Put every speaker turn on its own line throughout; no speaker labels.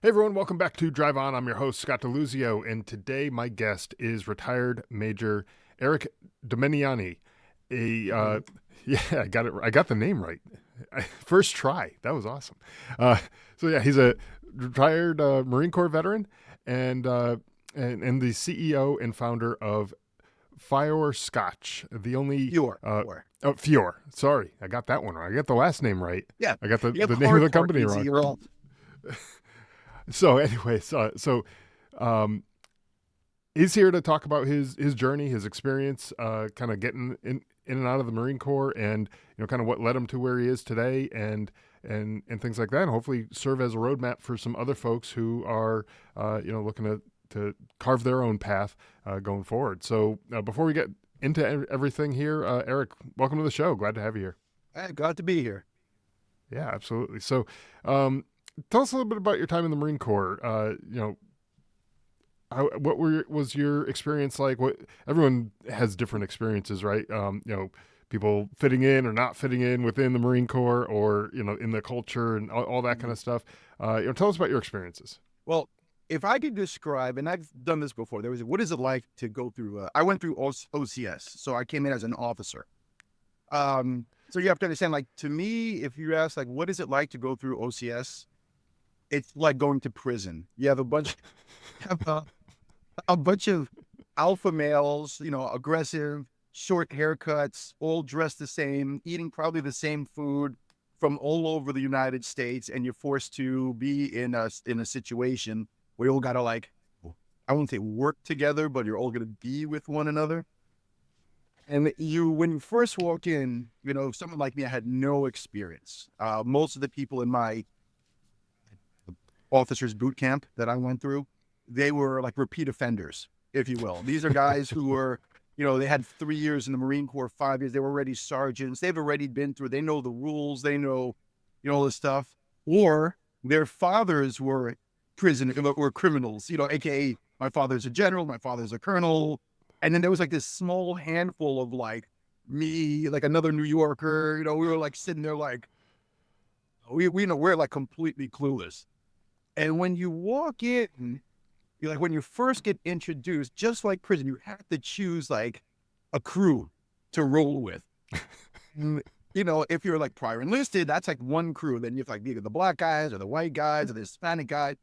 Hey everyone, welcome back to Drive On. I'm your host, Scott DeLuzio, and today my guest is retired Major Eric Dominijanni. A yeah, I got it. I got the name right. First try. That was awesome. Uh, he's a retired Marine Corps veteran and and the CEO and founder of FIOR Scotch, the only
FIOR. FIOR.
FIOR. Sorry, I got that one wrong. I got the last name right.
Yeah.
I got
You have
the name of the
hard part
company
easy.
wrong.
You're all
So, anyways, um, he's here to talk about his journey, his experience, kind of getting in and out of the Marine Corps, and kind of what led him to where he is today, and things like that. And hopefully, serve as a roadmap for some other folks who are looking to carve their own path going forward. So, before we get into everything here, Eric, welcome to the show. Glad to have you here.
glad to be here.
Yeah, absolutely. So, tell us a little bit about your time in the Marine Corps. Was your experience like? What everyone has different experiences, right? People fitting in or not fitting in within the Marine Corps, or in the culture and all that kind of stuff. Tell us about your experiences.
Well, if I could describe, and I've done this before, what is it like to go through? I went through OCS, so I came in as an officer. So you have to understand, like, to me, if you ask, like, what is it like to go through OCS? It's like going to prison. You have a bunch of alpha males, aggressive, short haircuts, all dressed the same, eating probably the same food from all over the United States, and you're forced to be in a situation where you all gotta, like, I won't say work together, but you're all gonna be with one another. And when you first walk in, someone like me, I had no experience. Most of the people in my officers boot camp that I went through, they were like repeat offenders, if you will. These are guys who were, they had 3 years in the Marine Corps, 5 years. They were already sergeants. They've already been through, they know the rules. They know, all this stuff. Or their fathers were criminals, AKA my father's a general, my father's a colonel. And then there was like this small handful of like me, like another New Yorker, we were like sitting there like, we're like completely clueless. And when you walk in, when you first get introduced, just like prison, you have to choose like a crew to roll with. If you're like prior enlisted, that's like one crew. Then you have like either the black guys or the white guys or the Hispanic guys,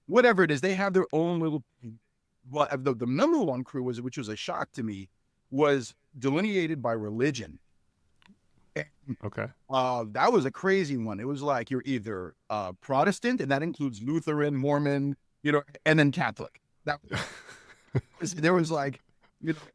whatever it is, they have their own little. Well, the number one crew which was a shock to me, was delineated by religion.
Okay.
That was a crazy one. It was like you're either Protestant, and that includes Lutheran, Mormon, and then Catholic. There was like,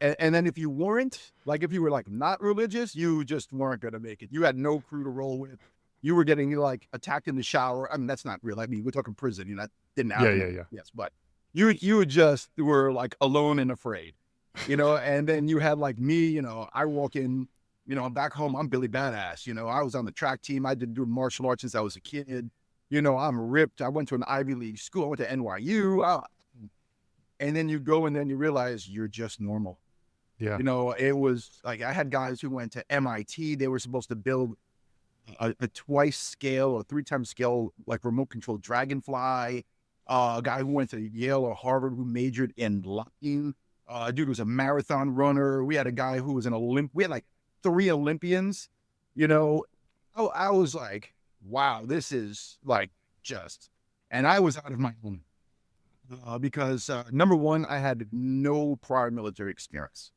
and then if you weren't, like, if you were like not religious, you just weren't going to make it. You had no crew to roll with. You were getting like attacked in the shower. I mean, that's not real. I mean, we're talking prison. That didn't happen.
Yeah.
Yes, but you just were like alone and afraid, and then you had like me, I walk in, I'm back home. I'm Billy Badass. I was on the track team. I did do martial arts since I was a kid. I'm ripped. I went to an Ivy League school. I went to NYU. And then you go and then you realize you're just normal.
Yeah.
It was like I had guys who went to MIT. They were supposed to build a twice scale or 3 times scale, like remote control Dragonfly. A guy who went to Yale or Harvard who majored in locking. A dude was a marathon runner. We had a guy who was we had like 3 Olympians. I was like, wow, this is like just, and I was out of my element because number one, I had no prior military experience.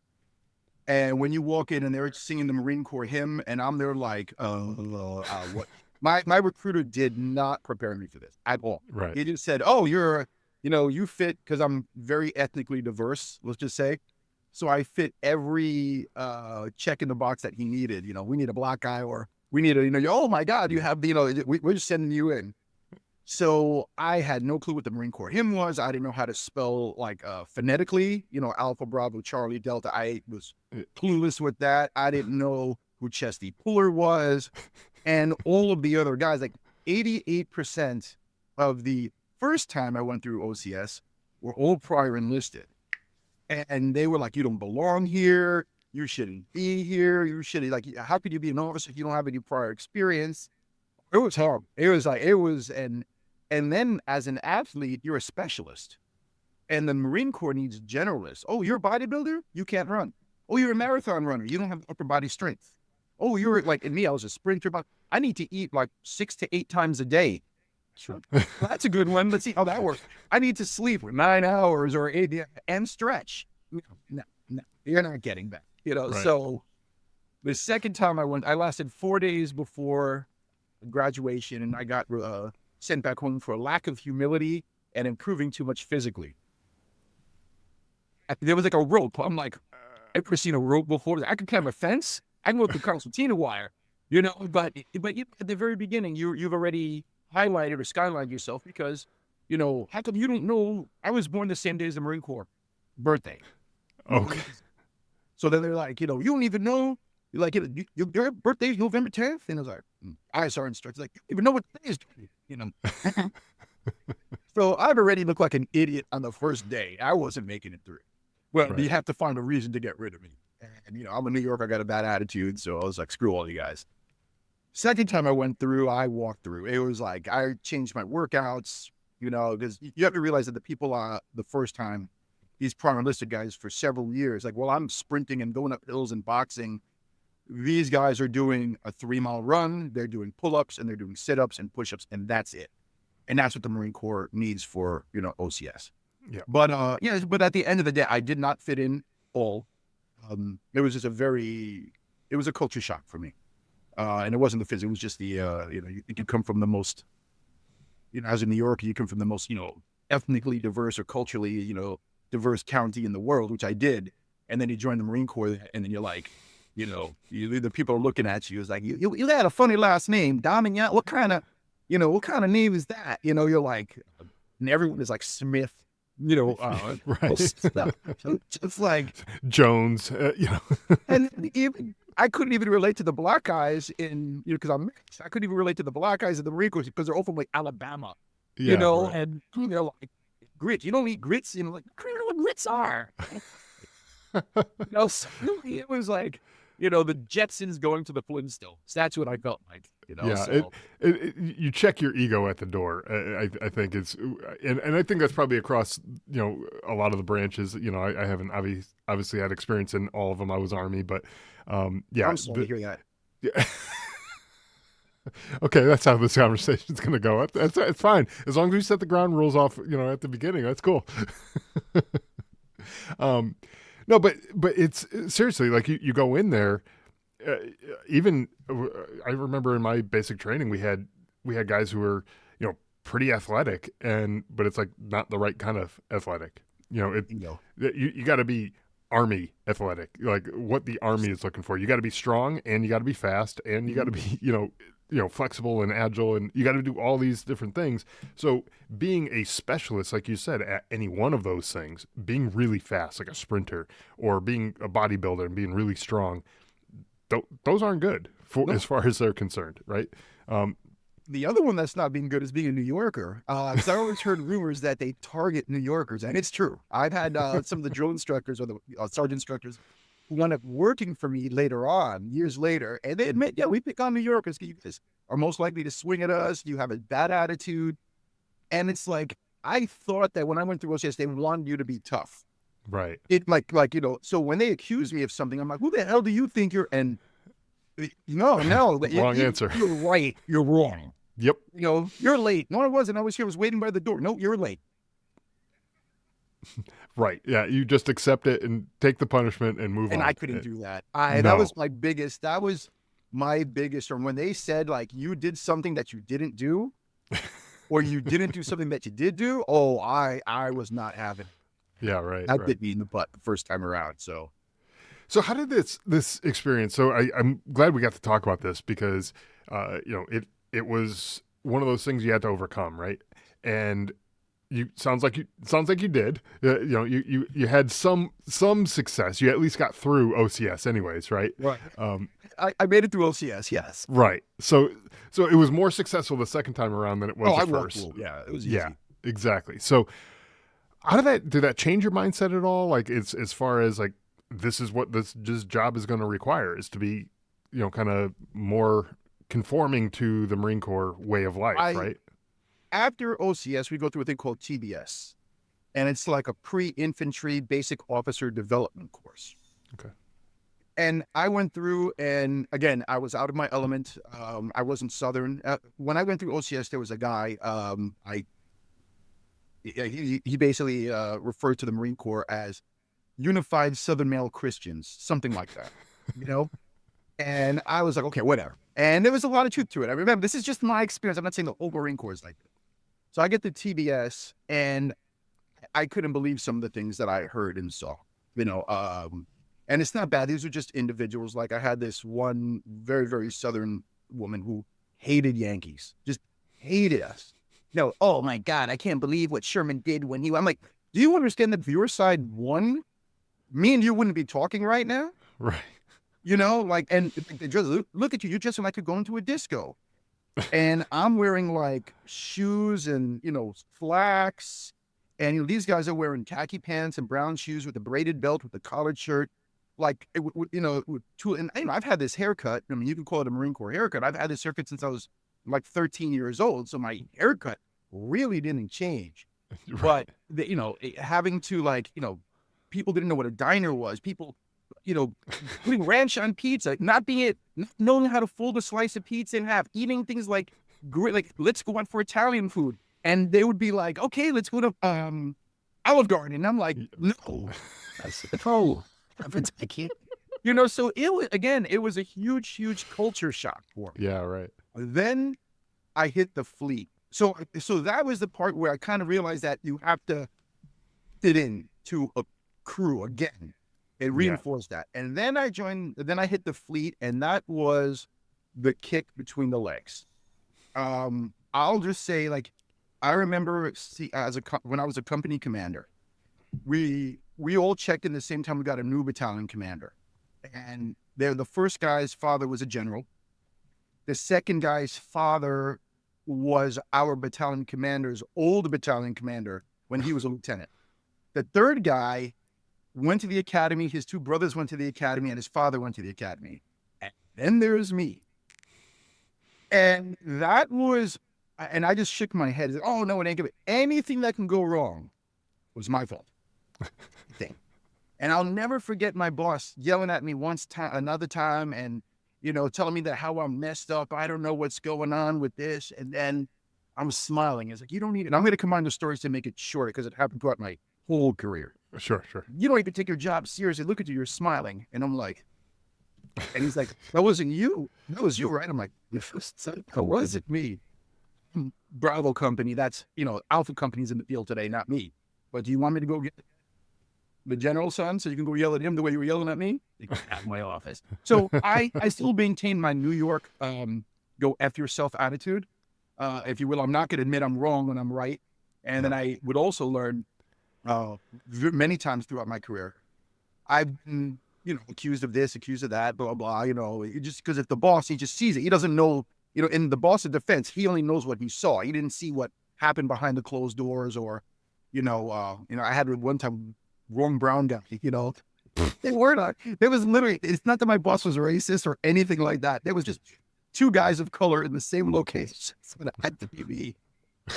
And when you walk in and they're singing the Marine Corps hymn, and I'm there like, what? My recruiter did not prepare me for this at all.
Right.
He just said, oh, you fit, because I'm very ethnically diverse, let's just say. So I fit every check in the box that he needed. We need a black guy, or we need oh my God, you have, we're just sending you in. So I had no clue what the Marine Corps hymn was. I didn't know how to spell like phonetically, Alpha, Bravo, Charlie, Delta. I was clueless with that. I didn't know who Chesty Puller was. And all of the other guys, like 88% of the first time I went through OCS were all prior enlisted. And they were like, you don't belong here. You shouldn't be here. You shouldn't, like, how could you be an officer if you don't have any prior experience? It was horrible. It was like, and And then as an athlete, you're a specialist. And the Marine Corps needs generalists. Oh, you're a bodybuilder? You can't run. Oh, you're a marathon runner. You don't have upper body strength. Oh, you're like, in me, I was a sprinter, but I need to eat like 6 to 8 times a day. Sure. Well, that's a good one. Let's see how that works. I need to sleep for 9 hours or 8 and stretch. No, you're not getting that.
Right.
So the second time I went, I lasted 4 days before graduation, and I got sent back home for a lack of humility and improving too much physically. There was like a rope. I'm like, I've never seen a rope before. I can climb a fence. I can go through concertina wire, but at the very beginning, you've already highlighted or skylined yourself because, how come you don't know? I was born the same day as the Marine Corps birthday.
Okay.
So then they're like, you don't even know. You're like, your birthday is November 10th? And I was like, I saw instructors like, you don't even know what today is, So I've already looked like an idiot on the first day. I wasn't making it through. Well,
Right.
You have to find a reason to get rid of me. And, I'm a New Yorker. I got a bad attitude. So I was like, screw all you guys. Second time I went through, I walked through. It was like, I changed my workouts, because you have to realize that the people the first time, these prime enlisted guys for several years, like, well, I'm sprinting and going up hills and boxing. These guys are doing a 3-mile run. They're doing pull-ups and they're doing sit-ups and push-ups, and that's it. And that's what the Marine Corps needs for, OCS.
Yeah.
But but at the end of the day, I did not fit in all. It was just it was a culture shock for me. And it wasn't the physics, it was just the, you come from the most, as a New Yorker, you come from the most, ethnically diverse or culturally, diverse county in the world, which I did. And then you join the Marine Corps, and then you're like, the people are looking at you. It's like, you had a funny last name, Dominijanni. What kind of name is that? You're like, and everyone is like Smith,
Right.
stuff. So it's like
Jones,
and even, I couldn't even relate to the black guys because I'm mixed. I couldn't even relate to the black guys in the Marine Corps because they're all from like Alabama,
Yeah, right.
and like grits. You don't eat grits, like I don't know what grits are. So it was like, the Jetsons going to the Flintstones. That's what I felt like,
Yeah,
So,
you check your ego at the door. I think it's, and I think that's probably across, a lot of the branches. I haven't obviously had experience in all of them. I was Army, but yeah.
I'm sorry to hear that.
Yeah. Okay, that's how this conversation's going to go. It's fine as long as we set the ground rules off, at the beginning. That's cool. No, but it's seriously like you go in there. Even I remember in my basic training we had guys who were pretty athletic, but it's like not the right kind of athletic. You got to be Army athletic, like what the Army is looking for. You got to be strong, and you got to be fast, and you got to be flexible and agile, and you got to do all these different things. So being a specialist, like you said, at any one of those things, being really fast, like a sprinter, or being a bodybuilder and being really strong, those aren't good as far as they're concerned, right?
The other one that's not being good is being a New Yorker. Because I always heard rumors that they target New Yorkers, and it's true. I've had some of the drill instructors or the sergeant instructors who wound up working for me later on, years later, and they admit, yeah, we pick on New Yorkers. You guys are most likely to swing at us. You have a bad attitude. And it's like, I thought that when I went through OCS, they wanted you to be tough.
Right.
It so when they accuse me of something, I'm like, who the hell do you think you're? And no.
Wrong answer.
You're right. You're wrong.
Yep.
You're late. No, I wasn't. I was here. I was waiting by the door. No, you're late.
Right. Yeah. You just accept it and take the punishment and move on.
And I couldn't do that. That was my biggest. That was my biggest. Or when they said like you did something that you didn't do, or you didn't do something that you did do. Oh, I was not having it.
Yeah. Right.
That bit me in the butt the first time around. So
how did this experience? So I'm glad we got to talk about this because it was one of those things you had to overcome, right? And sounds like you did. You had some success. You at least got through OCS, anyways, right?
Right. I made it through OCS. Yes.
Right. So it was more successful the second time around than it was the first.
Yeah, it was easy.
Yeah, exactly. So how did that change your mindset at all? Like as far as like this is what this job is going to require, is to be kind of more conforming to the Marine Corps way of life, right?
after OCS, we go through a thing called TBS, and it's like a pre-infantry basic officer development course.
Okay.
And I went through, and again, I was out of my element. I wasn't Southern. When I went through OCS, there was a guy. He basically referred to the Marine Corps as Unified Southern Male Christians, something like that, you know. And I was like, okay, whatever. And there was a lot of truth to it. I remember this is just my experience. I'm not saying the whole Marine Corps is like that. So I get the TBS, and I couldn't believe some of the things that I heard and saw, you know. And it's not bad. These are just individuals. Like I had this one very, very Southern woman who hated Yankees, just hated us. No, oh my God, I can't believe what Sherman did when he. I'm like, do you understand that if your side won, me and you wouldn't be talking right now?
Right.
You know, like, and they just look at you. You're just like to go into a disco, and I'm wearing like shoes and slacks, and these guys are wearing khaki pants and brown shoes with a braided belt with a collared shirt. Like, and I've had this haircut. I mean, you can call it a Marine Corps haircut. I've had this haircut since I was like 13 years old. So my haircut really didn't change.
Right.
But, having to people didn't know what a diner was. People, putting ranch on pizza, not knowing how to fold a slice of pizza in half, eating things like let's go out for Italian food. And they would be like, okay, let's go to Olive Garden. And I'm like, no. I can't. So it was a huge, huge culture shock for me.
Yeah, right.
Then I hit the fleet. So that was the part where I kind of realized that you have to fit in to a crew again. It reinforced that. And then I hit the fleet, and that was the kick between the legs. I'll just say, I remember when I was a company commander, we all checked in the same time. We got a new battalion commander, and the first guy's father was a general. The second guy's father was our battalion commander's old battalion commander when he was a lieutenant. The third guy went to the academy. His two brothers went to the academy, and his father went to the academy. And then there's me. And that was, and I just shook my head. Oh no, it ain't gonna be anything that can go wrong was my fault. Thing. And I'll never forget my boss yelling at me another time, and telling me that how I'm messed up. I don't know what's going on with this. And then I'm smiling. It's like, you don't need it. And I'm going to combine the stories to make it short because it happened throughout my whole career.
Sure.
You don't even take your job seriously. Look at you. You're smiling. And I'm like, and he's like, that wasn't you. That was you, right? I'm like, how was it me? Bravo company. That's, Alpha companies in the field today, not me. But do you want me to go get the general's son so you can go yell at him the way you were yelling at me? At my office. So I still maintain my New York go F yourself attitude, if you will. I'm not going to admit I'm wrong when I'm right. And then I would also learn many times throughout my career, I've been, accused of this, accused of that, blah, blah, just because if the boss, he just sees it. He doesn't know, in the boss's defense, he only knows what he saw. He didn't see what happened behind the closed doors or, I had one time wrong brown guy, they were not, there was literally, it's not that my boss was racist or anything like that. There was just two guys of color in the same location. So it had to be me.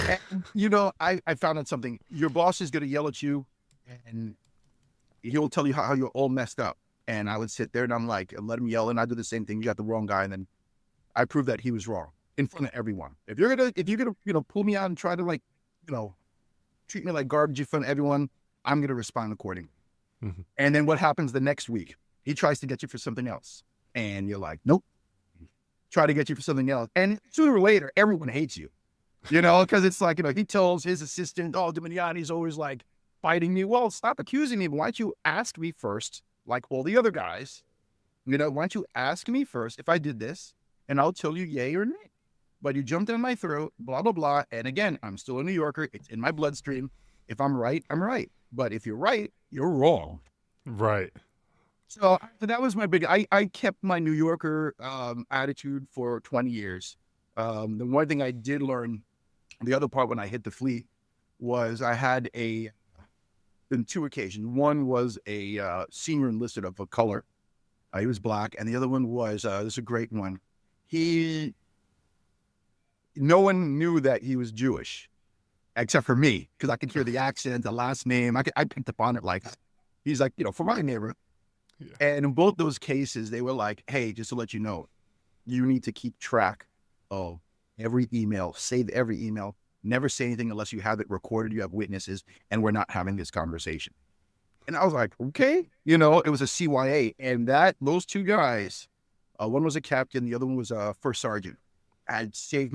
And, I found out something. Your boss is going to yell at you and he'll tell you how you're all messed up. And I would sit there and I'm like, let him yell. And I do the same thing. You got the wrong guy. And then I prove that he was wrong in front of everyone. If you're going to, pull me out and try to treat me like garbage in front of everyone, I'm going to respond accordingly. Mm-hmm. And then what happens the next week? He tries to get you for something else. And you're like, nope. Try to get you for something else. And sooner or later, everyone hates you, because it's like, he tells his assistant, oh, Dominijanni's always like fighting me. Well, stop accusing me. Why don't you ask me first, like all the other guys? Why don't you ask me first if I did this, and I'll tell you yay or nay. But you jumped down my throat, blah, blah, blah. And again, I'm still a New Yorker. It's in my bloodstream. If I'm right, I'm right. But if you're right, you're wrong.
Right.
So that was my big, I kept my New Yorker attitude for 20 years. The one thing I did learn, the other part when I hit the fleet, was I had in two occasions. One was a senior enlisted of a color. He was black. And the other one was, this is a great one. no one knew that he was Jewish except for me, because I could hear the accent, the last name. I picked up on it. Like, he's like, for my neighbor.
Yeah.
And in both those cases, they were like, hey, just to let you know, you need to keep track of every email, save every email, never say anything unless you have it recorded, you have witnesses, and we're not having this conversation. And I was like, okay, it was a CYA. And those two guys, one was a captain, the other one was a first sergeant. I'd saved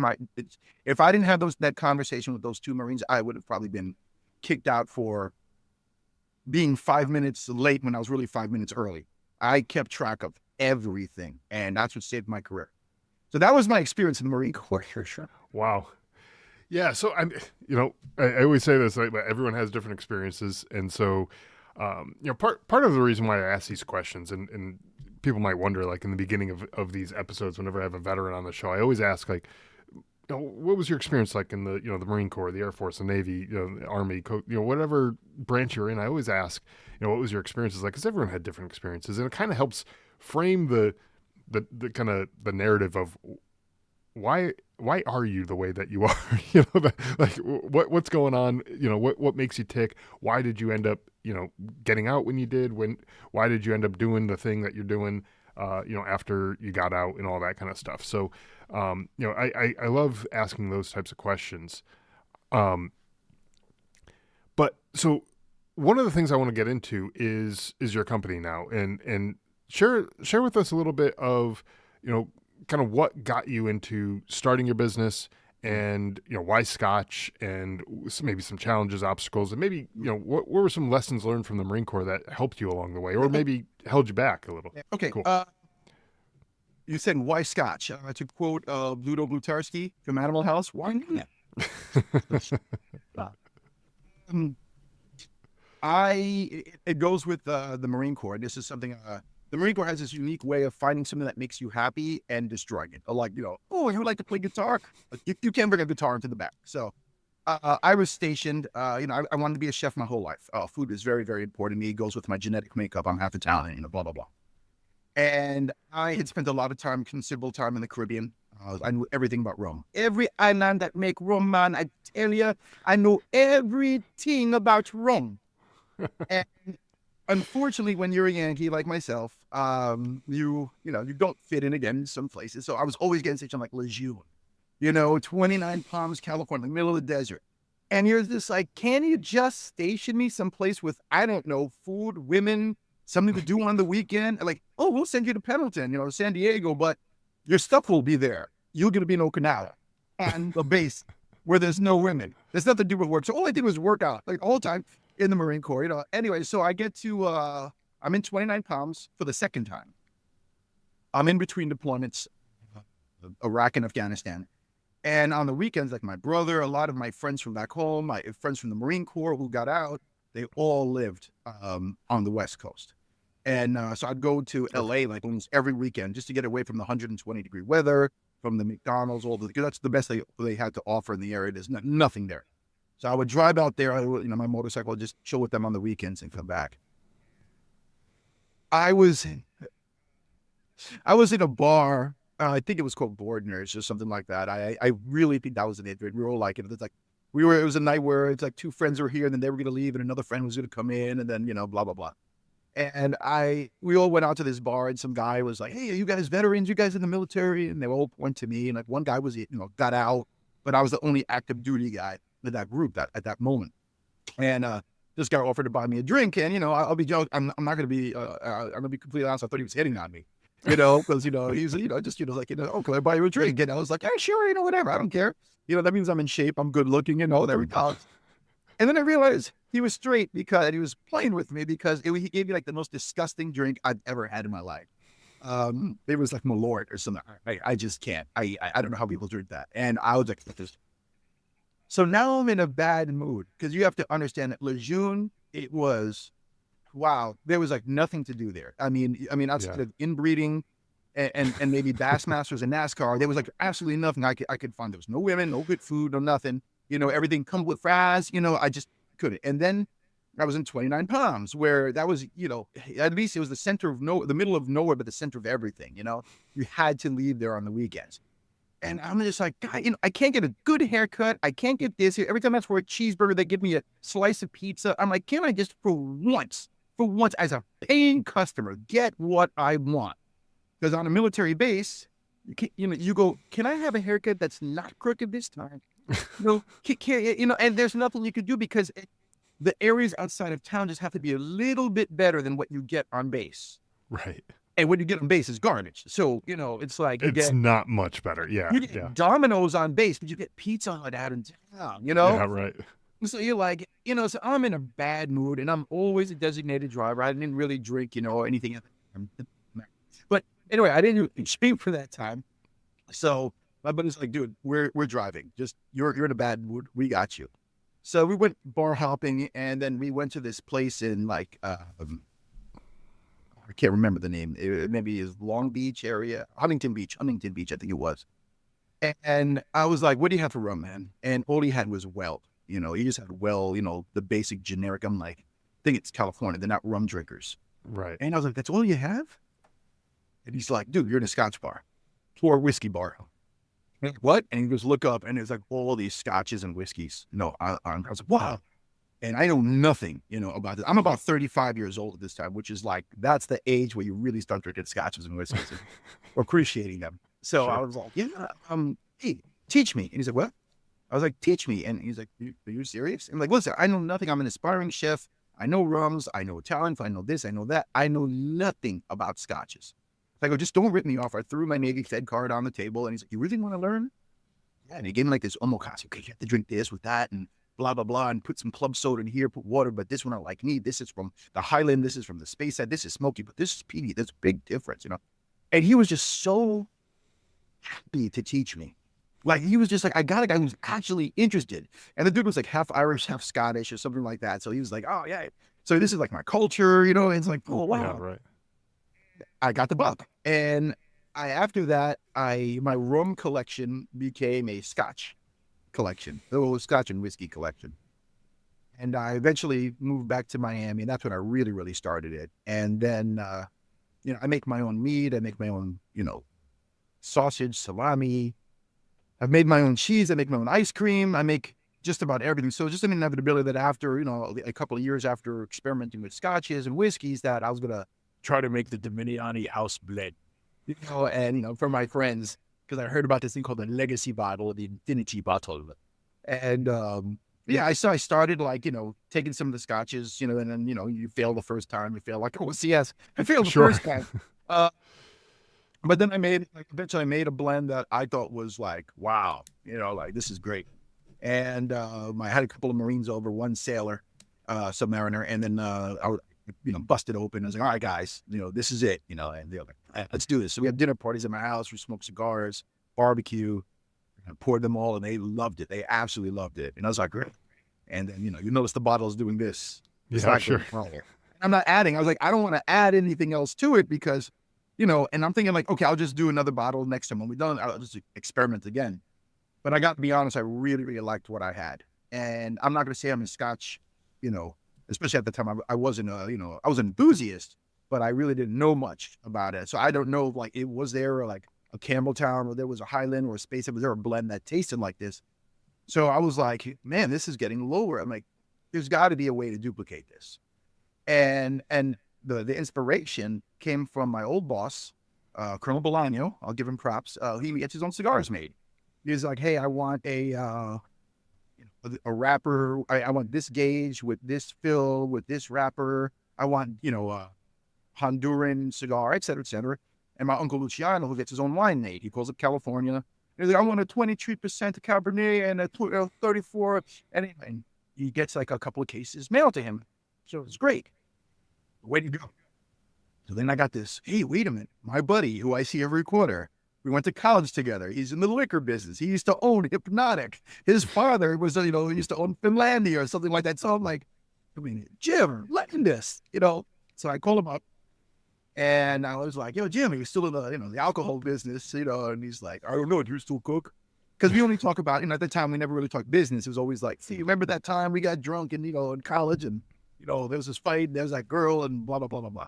if I didn't have that conversation with those two Marines, I would have probably been kicked out for being 5 minutes late when I was really 5 minutes early. I kept track of everything, and that's what saved my career. So that was my experience in the Marine Corps, for sure.
Wow. Yeah. So I always say this, like, but everyone has different experiences, and so, part of the reason why I ask these questions, and people might wonder, like in the beginning of these episodes, whenever I have a veteran on the show, I always ask, like, what was your experience like in the the Marine Corps, the Air Force, the Navy, the Army, whatever branch you're in. I always ask, what was your experiences like? Because everyone had different experiences, and it kind of helps frame the kind of the narrative of why are you the way that you are? Like what's going on? What makes you tick? Why did you end up getting out when you did? Why did you end up doing the thing that you're doing? After you got out and all that kind of stuff. So, I love asking those types of questions. But so one of the things I want to get into is your company now, and share with us a little bit of, kind of what got you into starting your business, and why Scotch, and maybe some challenges, obstacles, and maybe what were some lessons learned from the Marine Corps that helped you along the way, or maybe held you back a little.
Okay.
Cool.
You said, why Scotch? To quote Ludo Blutarski from Animal House, why not? It goes with the Marine Corps. This is something, the Marine Corps has this unique way of finding something that makes you happy and destroying it. Like, oh, you would like to play guitar? You can't bring a guitar into the back. So I was stationed, I wanted to be a chef my whole life. Food is very, very important to me. It goes with my genetic makeup. I'm half Italian, blah, blah, blah. And I had spent a lot of considerable time in the Caribbean. I knew everything about rum. Every island that make rum, man, I tell you, I know everything about rum. And unfortunately, when you're a Yankee like myself, you don't fit in again in some places. So I was always getting stationed like Lejeune, 29 Palms, California, in the middle of the desert. And you're just like, can you just station me someplace with, I don't know, food, women, something to do on the weekend? Like, oh, we'll send you to Pendleton, San Diego, but your stuff will be there. You're going to be in Okinawa on the base where there's no women. There's nothing to do with work. So all I did was work out like the whole time in the Marine Corps, Anyway, so I get to, I'm in 29 Palms for the second time. I'm in between deployments, Iraq and Afghanistan. And on the weekends, like my brother, a lot of my friends from back home, my friends from the Marine Corps who got out, they all lived on the West Coast. And so I'd go to LA like almost every weekend just to get away from the 120-degree weather, from the McDonald's, because that's the best they had to offer in the area. There's nothing there. So I would drive out there, my motorcycle, just chill with them on the weekends and come back. I was in a bar. I think it was called Bordner's or something like that. I really think that was an it. We were all like, it's like, it was a night where it's like two friends were here and then they were going to leave and another friend was going to come in and then, blah, blah, blah. And we all went out to this bar and some guy was like, hey, are you guys veterans? You guys in the military? And they all point to me. And like one guy was, got out, but I was the only active duty guy in that group at that moment. And this guy offered to buy me a drink. And, I'll be joking. I'm not going to be, I'm going to be completely honest. I thought he was hitting on me, because, he's, just, like, oh, can I buy you a drink? And I was like, hey, sure, whatever. I don't care. That means I'm in shape. I'm good looking, there we go. And then I realized he was straight because he was playing with me because he gave me like the most disgusting drink I've ever had in my life. It was like Malort or something. I just can't. I don't know how people drink that. And I was like, so now I'm in a bad mood because you have to understand that Lejeune, it was, wow, there was like nothing to do there. I mean, outside of inbreeding and maybe Bassmasters and NASCAR, there was like absolutely nothing I could find. There was no women, no good food, no nothing. Everything come with fries, I just couldn't. And then I was in 29 Palms where that was, at least it was the center of the middle of nowhere, but the center of everything, you had to leave there on the weekends. And I'm just like, God, I can't get a good haircut. I can't get this. Every time I ask for a cheeseburger, they give me a slice of pizza. I'm like, can't I just for once, as a paying customer, get what I want? Because on a military base, you go, can I have a haircut that's not crooked this time? And there's nothing you can do because the areas outside of town just have to be a little bit better than what you get on base.
Right.
And what you get on base is garbage. So, it's like
It's not much better. Yeah.
you get Domino's on base, but you get Pizza Hut out in town,
Yeah, right.
So you're like, so I'm in a bad mood and I'm always a designated driver. I didn't really drink, or anything. But anyway, I didn't speak for that time. So my buddy's like, dude, we're driving. Just you're in a bad mood. We got you. So we went bar hopping and then we went to this place in like I can't remember the name. Maybe is Long Beach area, Huntington Beach, I think it was. And I was like, what do you have for rum, man? And all he had was Well. He just had Well, the basic generic. I'm like, I think it's California. They're not rum drinkers.
Right.
And I was like, that's all you have? And he's like, dude, you're in a Scotch bar or a whiskey bar. I'm like, what? And he goes, look up. And it's like all these scotches and whiskeys. No, I was like, wow. And I know nothing, about this. I'm about 35 years old at this time, which is like, that's the age where you really start drinking scotches and whiskeys and appreciating them. So
Sure.
I was like, yeah, hey, teach me. And he's like, what? I was like, teach me. And he's like, are you serious? I'm like, listen, I know nothing. I'm an aspiring chef. I know rums. I know Italian. I know this. I know that. I know nothing about scotches. I go, just don't rip me off. I threw my Navy Fed card on the table. And he's like, you really want to learn? Yeah. And he gave me like this omakase. Okay, you have to drink this with that and blah, blah, blah. And put some club soda in here, put water. But this one I like neat. This is from the Highland. This is from the Space Side. This is smoky, but this is peaty. There's a big difference, And he was just so happy to teach me. Like, he was just like, I got a guy who's actually interested. And the dude was like half Irish, half Scottish or something like that. So he was like, oh, yeah. So this is like my culture, And it's like, oh, wow.
Yeah, right.
I got the bug. And after that, my rum collection became a Scotch collection. It was Scotch and whiskey collection. And I eventually moved back to Miami. And that's when I really, really started it. And then, I make my own meat. I make my own, sausage, salami. I've made my own cheese. I make my own ice cream. I make just about everything. So just an inevitability that after, a couple of years after experimenting with scotches and whiskeys, that I was going to try to make the Dominijanni house blend, and, for my friends, because I heard about this thing called the legacy bottle, the infinity bottle. And, I started like, taking some of the scotches, and then, you fail the first time, you fail like, oh, CS, I failed the first time. But then eventually I made a blend that I thought was like, wow, like this is great. And I had a couple of Marines over, one sailor, submariner, and then I busted open. I was like, all right, guys, this is it, and they're like, let's do this. So we had dinner parties at my house. We smoked cigars, barbecue, and poured them all, and they loved it. They absolutely loved it. And I was like, great. And then, you notice the bottle's doing this.
Yeah, sure.
I'm not adding. I was like, I don't want to add anything else to it because, and I'm thinking like, okay, I'll just do another bottle next time when we're done. I'll just experiment again. But I got to be honest, I really, really liked what I had. And I'm not going to say I'm a Scotch, especially at the time I wasn't, I was an enthusiast, but I really didn't know much about it. So I don't know, like, was there like a Campbelltown or there was a Highland or a Space? Was there a blend that tasted like this? So I was like, man, this is getting lower. I'm like, there's got to be a way to duplicate this. And the inspiration came from my old boss, Colonel Bolaño. I'll give him props. He gets his own cigars made. He's like, hey, I want a wrapper. I want this gauge with this fill with this wrapper. I want, a Honduran cigar, et cetera, et cetera. And my uncle Luciano, who gets his own wine made, he calls it California. He's like, I want a 23% Cabernet and a 34. And he gets like a couple of cases mailed to him. So it's great. Way to go. So then I got this, hey, wait a minute. My buddy, who I see every quarter, we went to college together. He's in the liquor business. He used to own Hypnotic. His father was, he used to own Finlandia or something like that. So I'm like, Jim, letting this, So I called him up and I was like, yo, Jim, he was still in the, the alcohol business, and he's like, I don't know, do you still cook? Because we only talk about, at the time, we never really talked business. It was always like, see, remember that time we got drunk and, in college and, there was this fight, there was that girl and blah, blah, blah, blah, blah.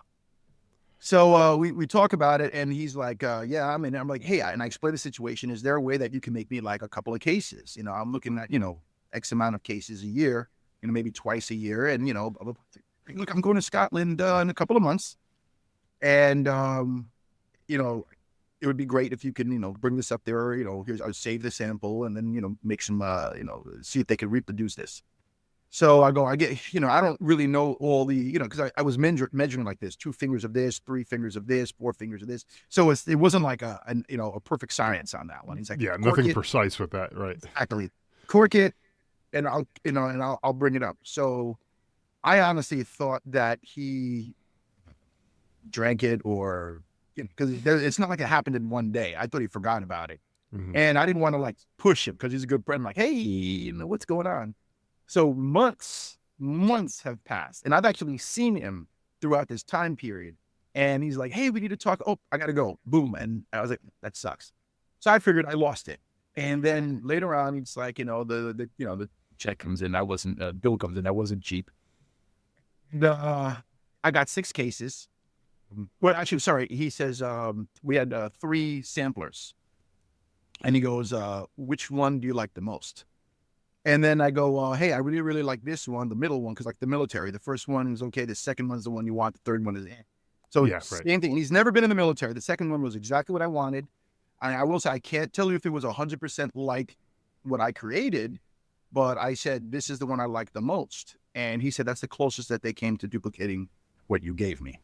So we talk about it, and he's like, yeah, I'm like, hey, and I explain the situation. Is there a way that you can make me like a couple of cases? I'm looking at, X amount of cases a year, maybe twice a year. And, look, I'm going to Scotland in a couple of months. And, you know, it would be great if you can, bring this up there, here's, I'll save the sample and then, make some, see if they can reproduce this. So I get, I don't really know all the, because I was measuring like this, 2 fingers of this, 3 fingers of this, 4 fingers of this. So it wasn't like a perfect science on that one. He's like,
Yeah,
cork
nothing
it,
precise with that, right?
exactly, cork it, and I'll bring it up. So I honestly thought that he drank it or, because it's not like it happened in one day. I thought he forgot about it.
Mm-hmm.
And I didn't want to like push him because he's a good friend. Like, hey, what's going on? So months have passed, and I've actually seen him throughout this time period. And he's like, "Hey, we need to talk." Oh, I gotta go. Boom, and I was like, "That sucks." So I figured I lost it. And then later on, it's like the check comes in. I wasn't bill comes in. I wasn't cheap. I got 6 cases. Well, actually, sorry. He says we had 3 samplers, and he goes, "Which one do you like the most?" And then I go, hey, I really, really like this one, the middle one, because like the military, the first one is okay. The second one's the one you want. The third one is eh. So
Yeah, right.
same thing. He's never been in the military. The second one was exactly what I wanted. And I will say, I can't tell you if it was 100% like what I created, but I said, this is the one I like the most. And he said, that's the closest that they came to duplicating what you gave me.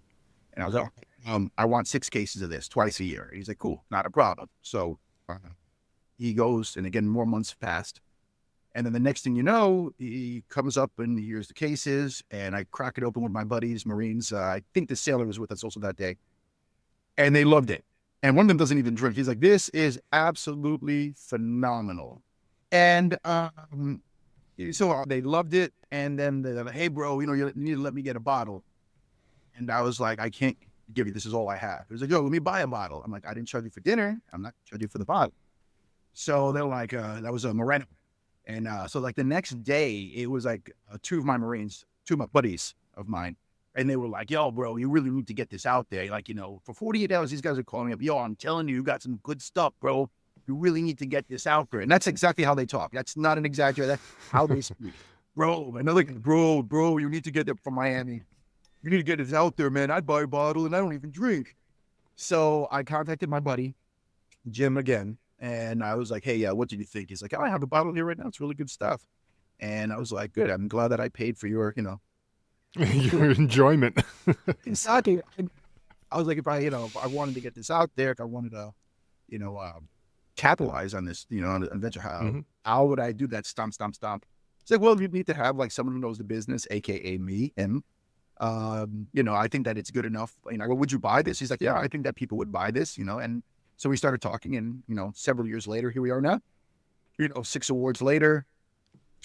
And I was like, I want 6 cases of this twice a year. He's like, cool, not a problem. So he goes, and again, more months passed. And then the next thing you know, he comes up and here's the cases, and I crack it open with my buddies, Marines. I think the sailor was with us also that day, and they loved it. And one of them doesn't even drink. He's like, "This is absolutely phenomenal," and so they loved it. And then they're like, "Hey, bro, you need to let me get a bottle." And I was like, "I can't give you. This is all I have." He was like, "Yo, let me buy a bottle." I'm like, "I didn't charge you for dinner. I'm not charging you for the bottle." So they're like, "That was a Moreno." And so like the next day, it was like 2 of my buddies of mine. And they were like, yo, bro, you really need to get this out there. Like, for 48 hours, these guys are calling me up. Yo, I'm telling you, you got some good stuff, bro. You really need to get this out there. And that's exactly how they talk. That's not an exaggeration. That's how they speak. Bro, and they're like, bro, you need to get it from Miami. You need to get this out there, man. I'd buy a bottle and I don't even drink. So I contacted my buddy, Jim, again. And I was like, hey, what did you think? He's like, oh, I have a bottle here right now. It's really good stuff. And I was like, good. I'm glad that I paid for your,
Your enjoyment.
sake. I was like, if I wanted to get this out there, if I wanted to, you know, uh, capitalize on this, on the adventure,
Mm-hmm.
how would I do that? Stomp, stomp, stomp. It's like, well, you need to have like someone who knows the business, AKA me, him. I think that it's good enough. I go, would you buy this? He's like, yeah, I think that people would buy this, and so we started talking, and several years later, here we are now. 6 awards later,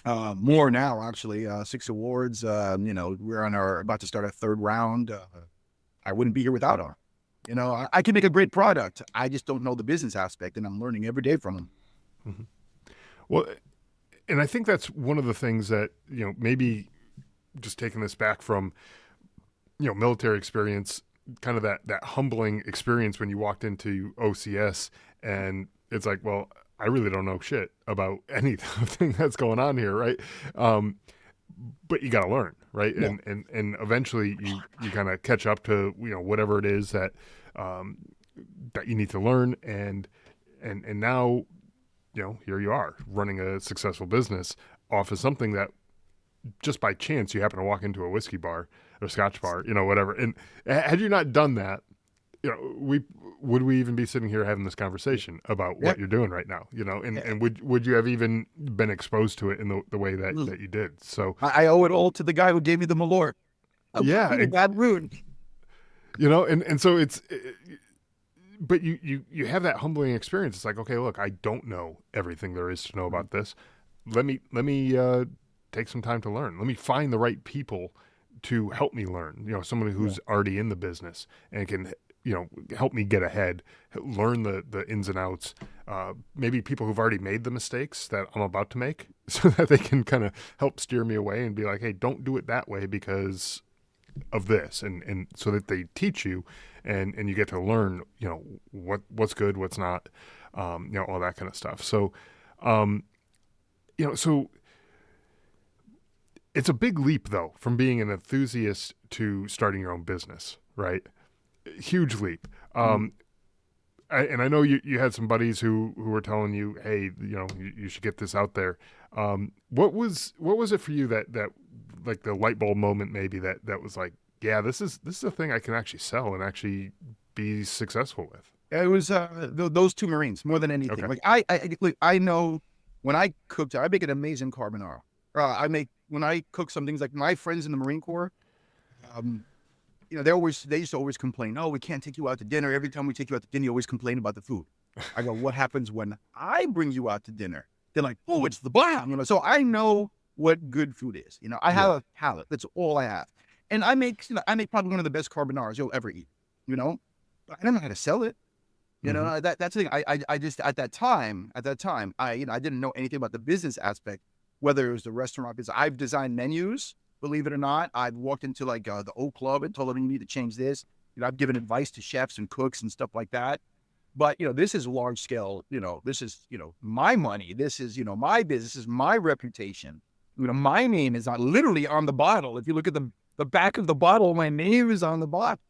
more now actually. 6 awards. We're about to start a third round. I wouldn't be here without him. I can make a great product. I just don't know the business aspect, and I'm learning every day from him.
Mm-hmm. Well, and I think that's one of the things that maybe just taking this back from military experience, kind of that humbling experience when you walked into OCS and it's like, well, I really don't know shit about anything that's going on here, right? But you got to learn, right?
Yeah.
And eventually you kind of catch up to whatever it is that that you need to learn, and now here you are running a successful business off of something that just by chance you happen to walk into a whiskey bar or Scotch bar, whatever. And had you not done that, would we even be sitting here having this conversation about what you're doing right now? And would you have even been exposed to it in the way that you did? So
I owe it all to the guy who gave me the Malort.
Yeah,
Bad rude.
and so but you have that humbling experience. It's like, okay, look, I don't know everything there is to know about this. Let me take some time to learn. Let me find the right people to help me learn. Somebody who's already in the business and can help me get ahead, learn the ins and outs. Maybe people who've already made the mistakes that I'm about to make, so that they can kind of help steer me away and be like, hey, don't do it that way because of this, and so that they teach you, and you get to learn, what's good, what's not, all that kind of stuff. So, um, so it's a big leap though from being an enthusiast to starting your own business, right? Huge leap.
Mm.
And I know you had some buddies who were telling you, hey, you should get this out there. What was it for you that like the light bulb moment maybe that was like, yeah, this is a thing I can actually sell and actually be successful with.
It was those two Marines more than anything.
Okay.
Like I know when I cooked, I make an amazing carbonara. When I cook some things, like my friends in the Marine Corps, um, they used to always complain, oh, we can't take you out to dinner. Every time we take you out to dinner, you always complain about the food. I go, what happens when I bring you out to dinner? They're like, oh, it's the bomb. So I know what good food is. I have
Yeah.
a palate. That's all I have. And I make probably one of the best carbonars you'll ever eat, but I don't know how to sell it.
Mm-hmm.
That's the thing. I just, at that time, I didn't know anything about the business aspect, whether it was the restaurant business. I've designed menus, believe it or not. I've walked into like the O Club and told them you need to change this. I've given advice to chefs and cooks and stuff like that. But, this is large scale. This is, my money. This is, my business, this is my reputation. My name is literally on the bottle. If you look at the back of the bottle, my name is on the bottle.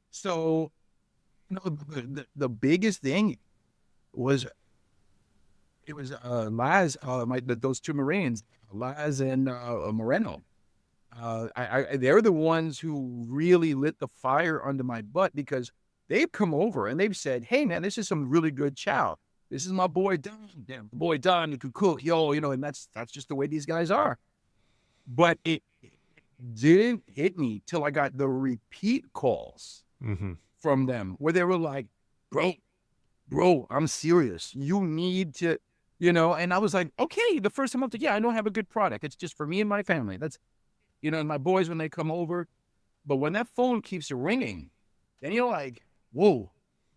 So, the biggest thing was, it was Laz, those two Marines, Laz and Moreno. They're the ones who really lit the fire under my butt, because they've come over and they've said, hey man, this is some really good chow. This is my boy Don. Damn, boy Don who can cook, and that's just the way these guys are. But it didn't hit me till I got the repeat calls
Mm-hmm.
from them where they were like, bro, I'm serious. You need to, and I was like, okay, the first time I was like, yeah, I know I have a good product. It's just for me and my family. That's, and my boys when they come over. But when that phone keeps ringing, then you're like, whoa,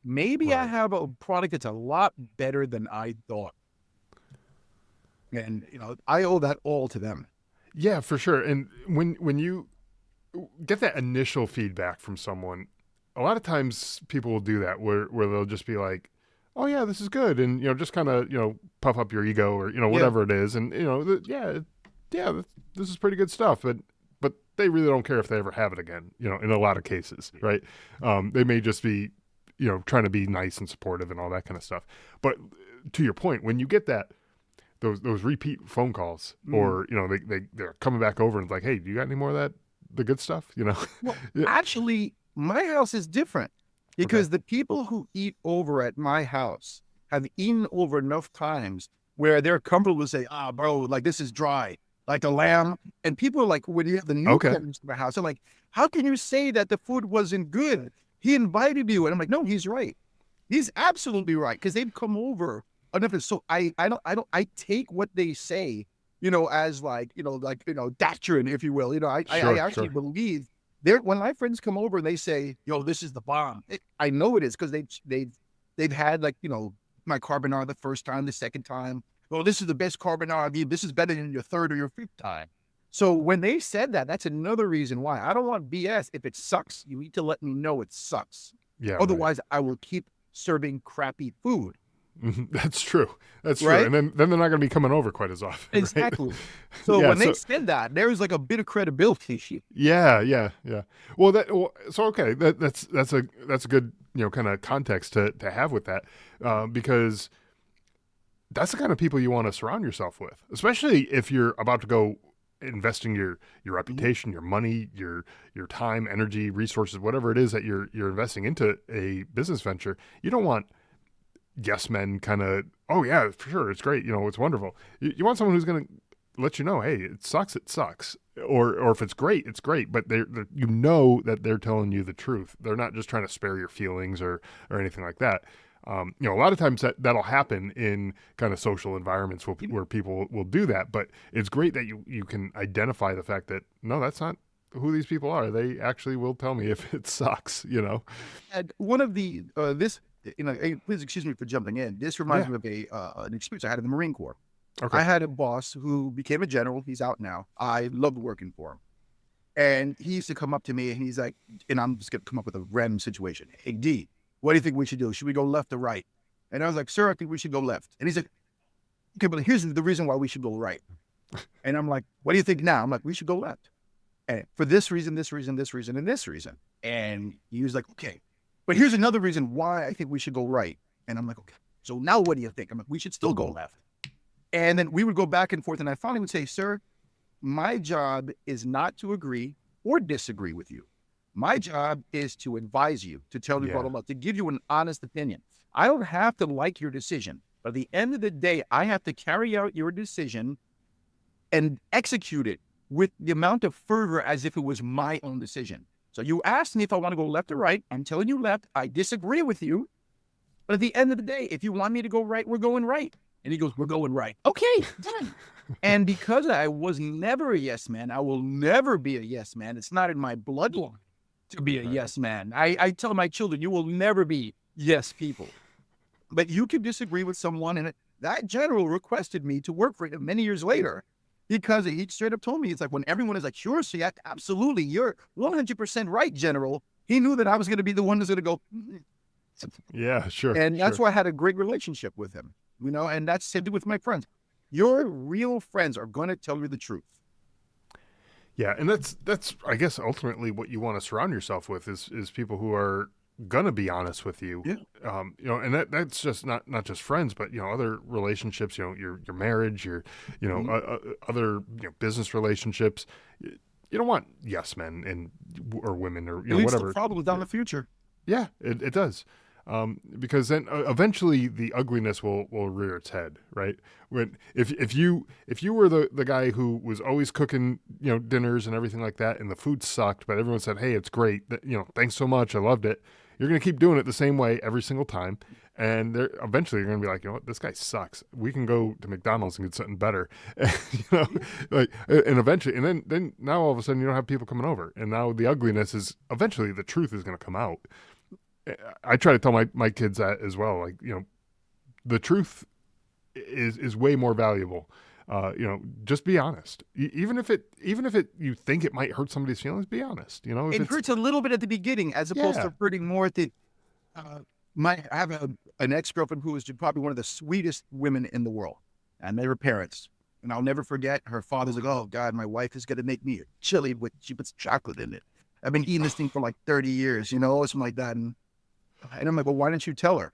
maybe I
Right.
have a product that's a lot better than I thought. And, I owe that all to them.
Yeah, for sure. And when you get that initial feedback from someone, a lot of times people will do that where they'll just be like, "Oh yeah, this is good," and just kind of puff up your ego or
Yeah.
whatever it is, and yeah, this is pretty good stuff, but they really don't care if they ever have it again. In a lot of cases, right? They may just be trying to be nice and supportive and all that kind of stuff. But to your point, when you get those repeat phone calls,
Mm.
or they're coming back over and it's like, hey, do you got any more of the good stuff?
Well,
Yeah.
actually, my house is different,
Okay.
because the people who eat over at my house have eaten over enough times where they're comfortable to say, bro, like this is dry, like the lamb. And people are like, when you have the
Okay.
newcomers to the house, they're like, how can you say that the food wasn't good? He invited you. And I'm like, no, he's right. He's absolutely right, because they've come over enough. So I take what they say, as doctrine, if you will. I
Sure.
actually
Sure.
believe when my friends come over and they say, yo, this is the bomb. I know it is, because they've had my carbonara the first time, the second time. Well, this is the best carbonara. I mean, this is better than your third or your fifth time. So when they said that, that's another reason why I don't want BS. If it sucks, you need to let me know it sucks.
Yeah. Right.
Otherwise, I will keep serving crappy food.
Mhm. That's true. That's true.
Right?
And then they're not going to be coming over quite as often, right?
Exactly. So
Yeah.
when they
So
said that, there was like a bit of credibility issue.
yeah. So okay, that's a good kind of context to have with that, because that's the kind of people you want to surround yourself with, especially if you're about to go investing your
Mhm.
reputation, your money, your time, energy, resources, whatever it is that you're investing into a business venture. You don't want yes men kind of, oh yeah, for sure, it's great, it's wonderful. You want someone who's going to let you know, hey, it sucks, or if it's great, but they're that they're telling you the truth. They're not just trying to spare your feelings or anything like that. A lot of times that'll happen in kind of social environments where people will do that, but it's great that you can identify the fact that no, that's not who these people are. They actually will tell me if it sucks.
And one of the this please excuse me for jumping in. This reminds
Yeah.
me of an experience I had in the Marine Corps.
Okay.
I had a boss who became a general. He's out now. I loved working for him. And he used to come up to me and he's like, and I'm just going to come up with a random situation. Hey, D, what do you think we should do? Should we go left or right? And I was like, sir, I think we should go left. And he's like, okay, but here's the reason why we should go right. And I'm like, what do you think now? I'm like, we should go left. And for this reason, this reason, this reason, and this reason. And he was like, okay, but here's another reason why I think we should go right. And I'm like, okay, so now what do you think? I'm like, we should still go left. And then we would go back and forth. And I finally would say, sir, my job is not to agree or disagree with you. My job is to advise you, to tell you bottom up, to give you an honest opinion. I don't have to like your decision, but at the end of the day, I have to carry out your decision and execute it with the amount of fervor as if it was my own decision. So you asked me if I want to go left or right. I'm telling you left. I disagree with you. But at the end of the day, if you want me to go right, we're going right. And he goes, we're going right. Okay, done. And because I was never a yes man, I will never be a yes man. It's not in my bloodline to be a yes man. I tell my children, you will never be yes people. But you can disagree with someone. And that general requested me to work for him many years later. Because he straight up told me, it's like when everyone is like, sure, so yeah, absolutely, you're 100% right, General. He knew that I was going to be the one who's going to go,
Yeah, sure.
and that's why I had a great relationship with him, you know, and that's same with my friends. Your real friends are going to tell you the truth.
Yeah, and that's I guess ultimately what you want to surround yourself with is people who are gonna be honest with you.
Yeah.
You know, and that's just not just friends, but you know, other relationships. You know, your marriage, your other business relationships. You don't want yes men and or women or
It leads
whatever.
to problems down the future.
Yeah, it does. Because then eventually the ugliness will rear its head, right? When if you were the guy who was always cooking dinners and everything like that, and the food sucked, but everyone said, hey, it's great, thanks so much, I loved it. You're gonna keep doing it the same way every single time, and eventually you're gonna be like, you know what, this guy sucks. We can go to McDonald's and get something better, like, and eventually, and then now all of a sudden you don't have people coming over, and now the ugliness is eventually the truth is gonna come out. I try to tell my kids that as well. Like, the truth is way more valuable. Just be honest. Even if you think it might hurt somebody's feelings, be honest. If
It hurts a little bit at the beginning, as opposed to hurting more at the. I have an ex-girlfriend who was probably one of the sweetest women in the world, and they were parents. And I'll never forget, her father's like, oh God, my wife is going to make me a chili she puts chocolate in it. I've been eating this thing for like 30 years, something like that. And I'm like, well, why didn't you tell her?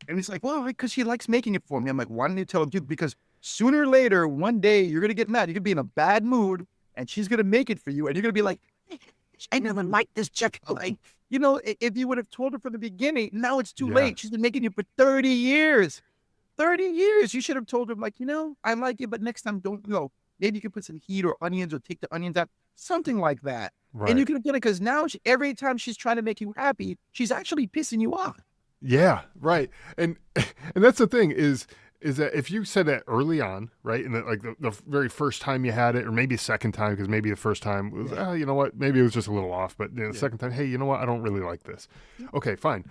And he's like, well, because she likes making it for me. I'm like, why didn't you tell her? Dude, because sooner or later, one day, you're going to get mad. You're going to be in a bad mood, and she's going to make it for you. And you're going to be like, I never liked this chocolate. If you would have told her from the beginning, now it's too late. She's been making it for 30 years. 30 years. You should have told her, like, I like it, but next time don't go. Maybe you can put some heat or onions or take the onions out. Something like that. Right. And you could have done it because now every time she's trying to make you happy, she's actually pissing you off.
Yeah, right. And that's the thing is that if you said that early on, right, and like the very first time you had it, or maybe second time, because maybe the first time was, you know what, maybe it was just a little off, but the second time, hey, you know what, I don't really like this. Okay, fine.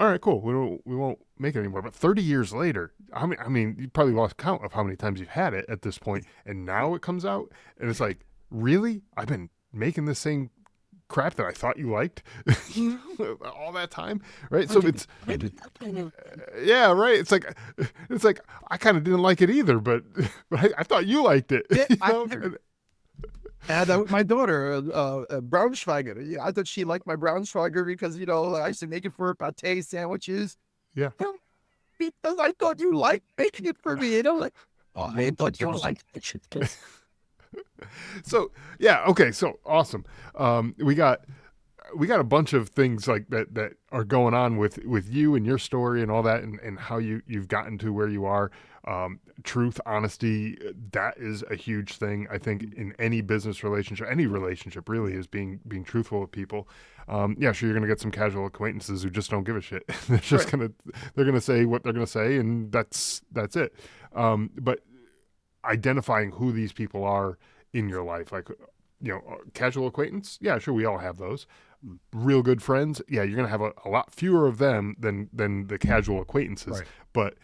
All right, cool. We won't make it anymore. But 30 years later, I mean, you probably lost count of how many times you've had it at this point, and now it comes out, and it's like, really? I've been making this same crap that I thought you liked all that time, right? So it's yeah, right. It's like I kind of didn't like it either, but I thought you liked it.
Yeah, I had that with my daughter, Braunschweiger. Yeah, I thought she liked my Braunschweiger because I used to make it for her pate sandwiches.
Yeah,
because I thought you liked making it for me. Like, oh, I thought you liked it.
So yeah, okay, so awesome. We got a bunch of things like that are going on with you and your story and all that, and how you've gotten to where you are. Truth, honesty, that is a huge thing. I think in any business relationship, any relationship really, is being truthful with people. Yeah, sure, you're gonna get some casual acquaintances who just don't give a shit. They're just they're gonna say what they're gonna say, and that's it. But identifying who these people are in your life, like, casual acquaintance, yeah, sure, we all have those. Real good friends, yeah, you're gonna have a lot fewer of them than the casual acquaintances. Right. But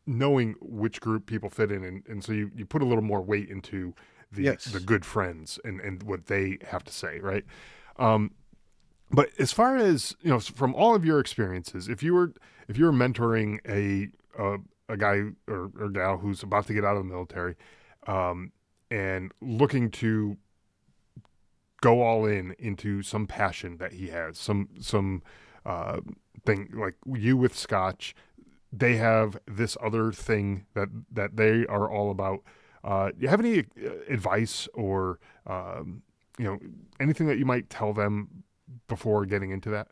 knowing which group people fit in, and so you put a little more weight into the
Yes.
good friends and what they have to say, right? Um, but as far as from all of your experiences, if you were mentoring a guy or gal who's about to get out of the military, um, and looking to go all in into some passion that he has, some uh, thing like you with Scotch, they have this other thing that they are all about. Do you have any advice or you know anything that you might tell them before getting into that?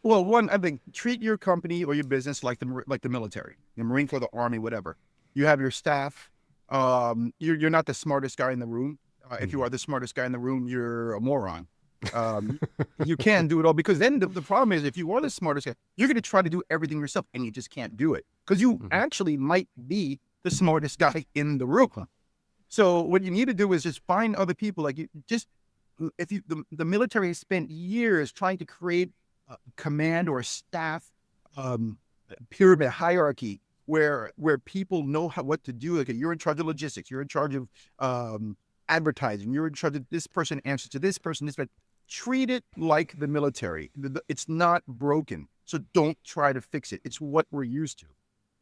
Well, one, I think treat your company or your business like the military, the Marine Corps, the Army, whatever. You have your staff. You're not the smartest guy in the room. If you
Mm.
are the smartest guy in the room, you're a moron. Um, you can't do it all because then the problem is if you are the smartest guy, you're going to try to do everything yourself and you just can't do it because you
Mm-hmm.
actually might be the smartest guy in the room. So what you need to do is just find other people. Like you just if you the military has spent years trying to create a command or a staff um, pyramid hierarchy where people know what to do. Like you're in charge of logistics, you're in charge of advertising, you're in charge of this person answers to this person. This, but treat it like the military. It's not broken, so don't try to fix it. It's what we're used to.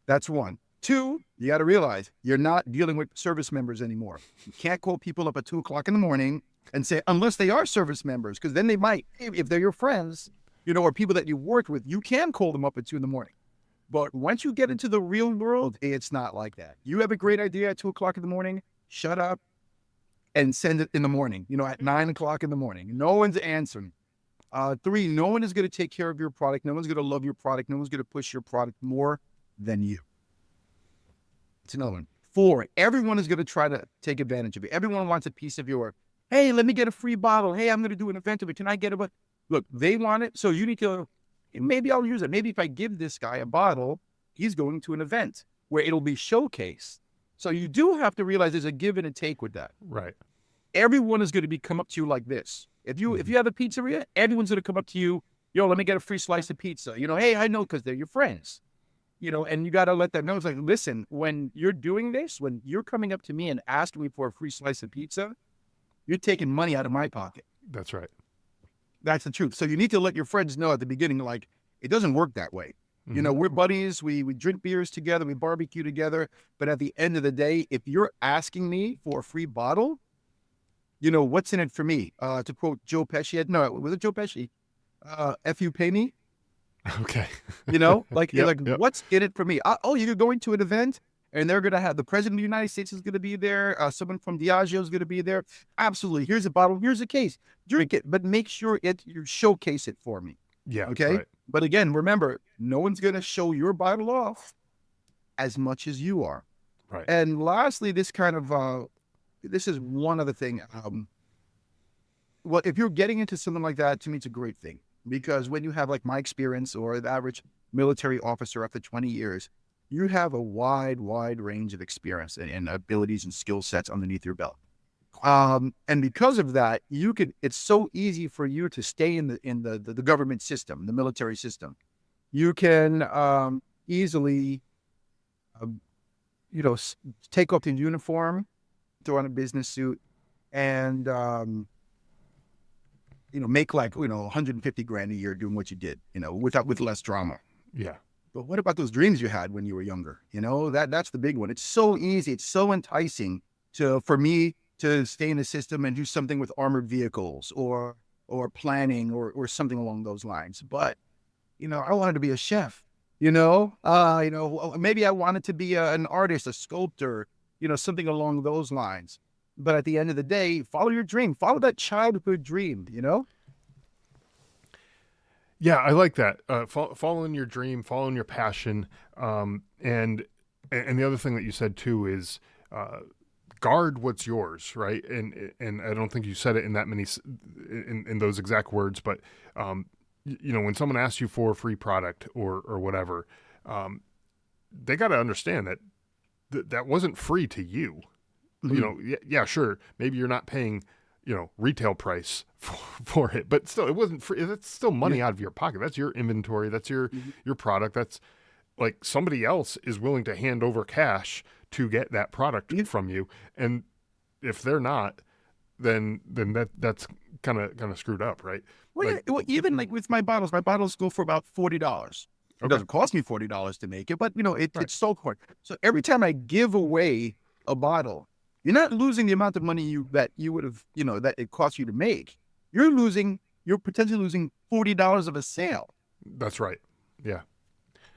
That's one. Two, you got to realize you're not dealing with service members anymore. You can't call people up at 2 o'clock in the morning and say, unless they are service members, because then they might, if they're your friends, or people that you worked with, you can call them up at 2 in the morning. But once you get into the real world, it's not like that. You have a great idea at 2 o'clock in the morning, shut up and send it in the morning, at 9 o'clock in the morning. No one's answering. Three, no one is going to take care of your product. No one's going to love your product. No one's going to push your product more than you. It's another one. Four, everyone is going to try to take advantage of it. Everyone wants a piece of your, hey, let me get a free bottle. Hey, I'm going to do an event of it. Can I get a, look, they want it. So you need to, maybe I'll use it. Maybe if I give this guy a bottle, he's going to an event where it'll be showcased. So you do have to realize there's a give and a take with that.
Right.
Everyone is going to come up to you like this. If you have a pizzeria, everyone's going to come up to you, let me get a free slice of pizza. Hey, I know because they're your friends. And you got to let them know. It's like, listen, when you're doing this, when you're coming up to me and asking me for a free slice of pizza, you're taking money out of my pocket.
That's right.
That's the truth. So you need to let your friends know at the beginning, like, it doesn't work that way.
Mm-hmm.
We're buddies. We drink beers together. We barbecue together. But at the end of the day, if you're asking me for a free bottle, what's in it for me? To quote Joe Pesci, no, was it Joe Pesci? F you pay me.
Okay.
Like
Yep.
what's in it for me? You're going to an event and they're going to have the president of the United States is going to be there. Someone from Diageo is going to be there. Absolutely. Here's a bottle. Here's a case. Drink it, but make sure you showcase it for me.
Yeah.
Okay.
Right.
But again, remember, no one's going to show your bottle off as much as you are.
Right.
And lastly, this is one other thing. Well, if you're getting into something like that, to me, it's a great thing. Because when you have like my experience or the average military officer after 20 years, you have a wide range of experience and abilities and skill sets underneath your belt. And because of that, it's so easy for you to stay in the government system, the military system. You can easily, take off the uniform, throw on a business suit, and make like 150 grand a year doing what you did, with less drama.
Yeah.
But what about those dreams you had when you were younger? That's the big one. It's so easy. It's so enticing for me to stay in the system and do something with armored vehicles or planning or something along those lines. But, I wanted to be a chef, maybe I wanted to be an artist, a sculptor, something along those lines. But at the end of the day, follow your dream, follow that childhood dream,
Yeah, I like that. Following your dream, following your passion, and the other thing that you said too is guard what's yours, right? And I don't think you said it in that many in those exact words, but when someone asks you for a free product or whatever, they got to understand that wasn't free to you.
Mm-hmm.
Yeah, sure. Maybe you're not paying, retail price for it, but still, it wasn't free. That's still money out of your pocket. That's your inventory. That's your product. That's like somebody else is willing to hand over cash to get that product from you. And if they're not, then that's kind of screwed up, right?
Well,
Like,
yeah, well, even like with my bottles go for about $40. It
okay,
doesn't cost me $40 to make it, but
right,
it's sold for it. So every time I give away a bottle, you're not losing the amount of money that you would have, that it cost you to make. You're potentially losing $40 of a sale.
that's right. Yeah,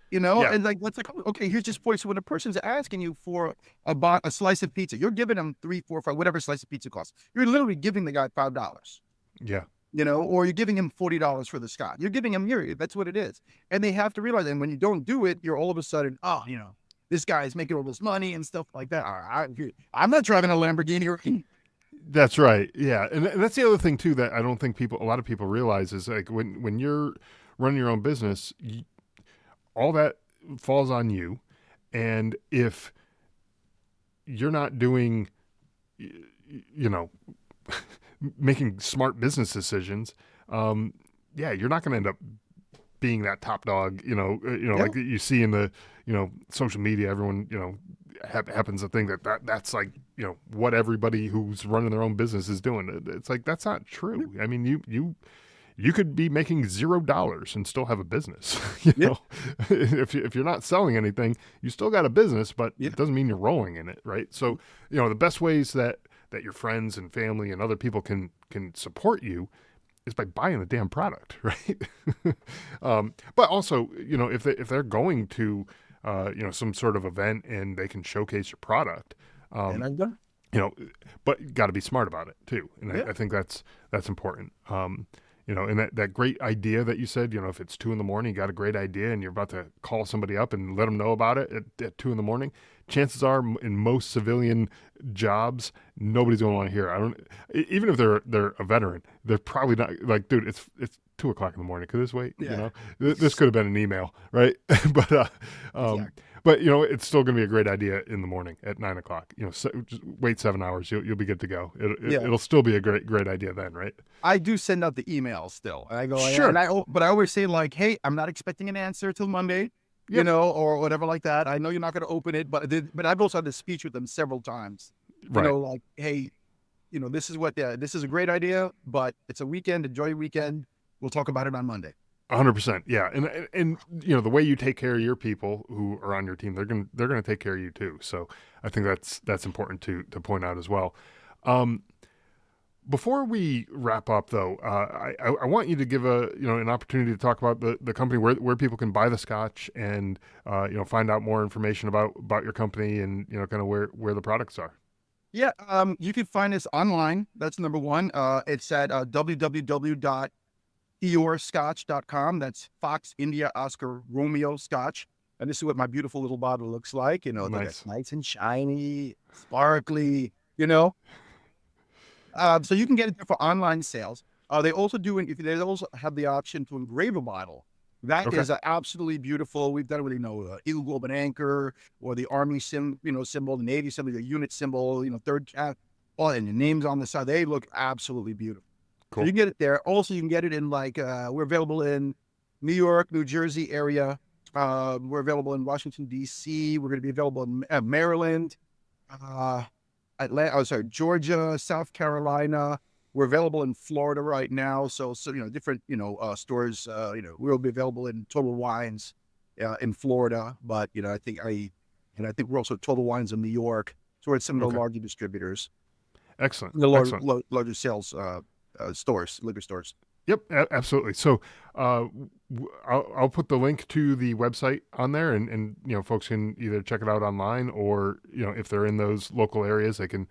yeah,
And like what's like, okay, here's just 40. So when a person's asking you for a slice of pizza, you're giving them 3, 4, 5, whatever slice of pizza costs. You're literally giving the guy $5.
yeah,
Or you're giving him $40 for the scotch. You're giving him that's what it is. And they have to realize, and when you don't do it, you're all of a sudden, oh, this guy is making all this money and stuff like that. I'm not driving a Lamborghini.
that's right. Yeah, and that's the other thing too that I don't think a lot of people realize is like when you're running your own business, all that falls on you, and if you're not doing, you know, making smart business decisions, yeah, you're not going to end up being that top dog.
Yeah.
Like you see in the social media, everyone happens to think that's like what everybody who's running their own business is doing. It's like that's not true. I mean, you could be making $0 and still have a business.
Yeah.
If you're not selling anything, you still got a business, but
Yeah.
it doesn't mean you're rolling in it, right? So the best ways that your friends and family and other people can support you is by buying the damn product, right? But also, if they're going to some sort of event and they can showcase your product,
And I'm done.
you know, but you got to be smart about it too. And
Yeah.
I think that's important. And that great idea that you said, if it's 2 a.m, you got a great idea and you're about to call somebody up and let them know about it at 2 a.m, chances are in most civilian jobs, nobody's going to want to hear it. Even if they're a veteran, they're probably not like, dude, it's 2 o'clock in the morning. Could this wait?
Yeah.
This could have been an email, right? but,
Exactly.
but it's still going to be a great idea in the morning at 9 o'clock. So just wait 7 hours. You'll be good to go.
Yeah.
It'll still be a great idea then, right?
I do send out the emails still. And I go,
Sure.
but I always say like, hey, I'm not expecting an answer till Monday,
Yep.
or whatever like that. I know you're not going to open it, but I've also had this speech with them several times,
Right.
like, hey, this is a great idea, but it's a weekend. Enjoy your weekend. We'll talk about it on Monday.
100%. Yeah. And the way you take care of your people who are on your team, they're going to take care of you too. So I think that's important to point out as well. Before we wrap up, though, I want you to give an opportunity to talk about the company, where people can buy the scotch and find out more information about your company and kind of where the products are.
Yeah, you can find us online. That's number one. It's at www.fiorscotch.com. That's Fox India Oscar Romeo Scotch. And this is what my beautiful little bottle looks like. That it's nice and shiny, sparkly. So you can get it there for online sales. They also have the option to engrave a bottle. That is absolutely beautiful. We've done it with Eagle Globe and Anchor, or the Army symbol, the Navy symbol, the unit symbol, third cat, and the names on the side. They look absolutely beautiful.
Cool.
So you can get it there. Also, you can get it in we're available in New York, New Jersey area. We're available in Washington D.C. We're going to be available in Maryland. Georgia, South Carolina. We're available in Florida right now. So different stores. We'll be available in Total Wines in Florida, but I think we're also Total Wines in New York. So we're at some of the larger distributors.
Excellent.
The
Excellent.
larger sales stores, liquor stores.
Yep, absolutely. So I'll put the link to the website on there, and folks can either check it out online, or if they're in those local areas, they can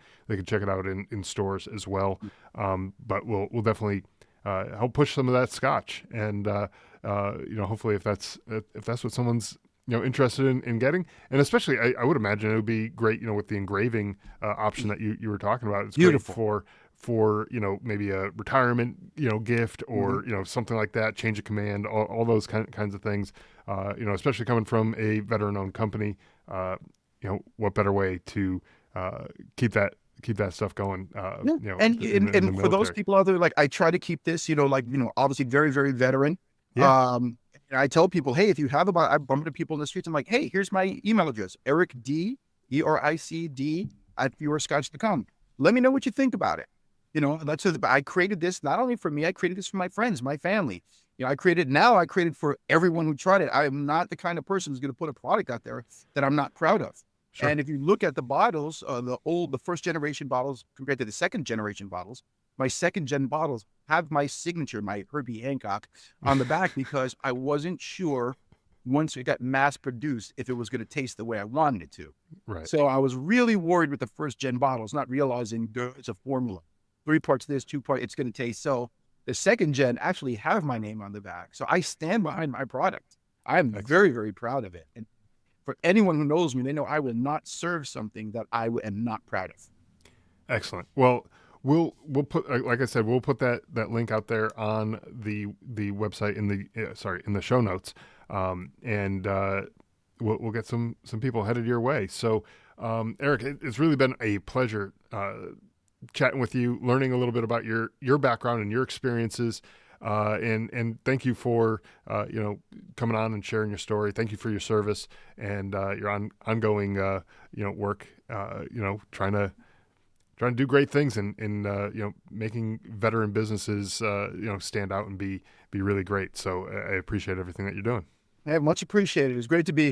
check it out in stores as well. But we'll definitely help push some of that scotch, and hopefully if that's what someone's interested in getting, and especially I would imagine it would be great with the engraving option that you were talking about. It's
Beautiful.
great for maybe a retirement gift, or something like that, change of command, all those kinds of things, especially coming from a veteran owned company. What better way to keep that stuff going,
and for those people out there, like, I try to keep this obviously very, very veteran. And I tell people, hey, if you have I bump into people in the streets, I'm like, hey, here's my email address, Eric D, ERICD @FIORScotch.com. Let me know what you think about it. You know, I created this not only for me, I created this for my friends, my family. You know, I created for everyone who tried it. I am not the kind of person who's going to put a product out there that I'm not proud of.
Sure.
And if you look at the bottles, the first generation bottles compared to the second generation bottles, my second gen bottles have my signature, my Herbie Hancock, on the back because I wasn't sure once it got mass produced if it was going to taste the way I wanted it to.
Right.
So I was really worried with the first gen bottles, not realizing it's a formula. 3 parts this, 2 parts, it's going to taste. So the second gen actually have my name on the back. So I stand behind my product. I'm very, very proud of it. And for anyone who knows me, they know I will not serve something that I am not proud of.
Excellent. Well, we'll put, like I said, we'll put that link out there on the website in the show notes, and we'll get some people headed your way. So, Eric, it's really been a pleasure chatting with you, learning a little bit about your background and your experiences. And thank you for coming on and sharing your story. Thank you for your service and your ongoing work. Trying to do great things and making veteran businesses stand out and be really great. So I appreciate everything that you're doing.
I much appreciated. It was great to be here.